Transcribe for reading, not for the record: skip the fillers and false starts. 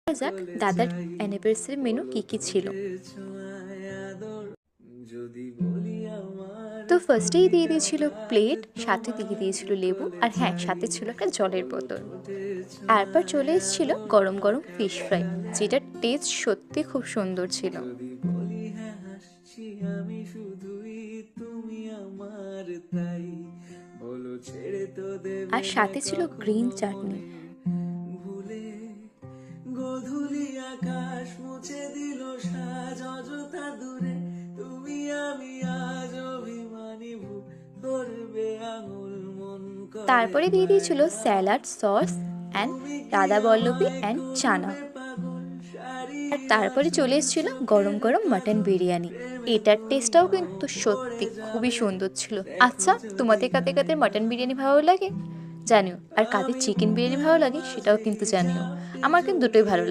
করা যাক দাদার অ্যানিভার্সারি মেনু কি কি ছিল। তো ফার্স্টেই দিয়ে দিয়েছিল প্লেট, সাথে দিয়ে দিয়েছিল লেবু, আর হ্যাঁ, সাথে ছিল একটা জলের বোতল। তারপর চলে এসেছিল গরম গরম ফিশ ফ্রাই, যেটার টেস্ট সত্যি খুব সুন্দর ছিল। আর সাথে ছিল গ্রিন চাটনি। ভুলে গোধূলি আকাশ মুছে দিল সাজ অযথা দূরে, তুমি আমি আজ অভিমানী ভুল ধরবে আঙুল মন করে তারপরে দিয়ে দিয়েছিল পায়রা। স্যালাড, সস অ্যান্ড তুমি কি রাধা বল্লভী আমায় অ্যান্ড চানা। করবে পাগল আর সারিয়া তারপরে চলে শুধু এসেছিল গরম চোখের গরম মাটন পাতা, বিরিয়ানি। প্রেমে এটার পড়লে টেস্টটাও কিন্তু পড়ে সত্যি খুবই যাবে, সুন্দর ছিল। দেখো আচ্ছা, যদি তোমাদের কাদের কাদের মাটন বিরিয়ানি ভালো লাগে জানিও, আর কাদের আমি চিকেন বিরিয়ানি বুকের ভালো লাগে সেটাও মাঝে কিন্তু জানিও। চাপ আমার দিয়ে কিন্তু দুটোই ভালো লাগে।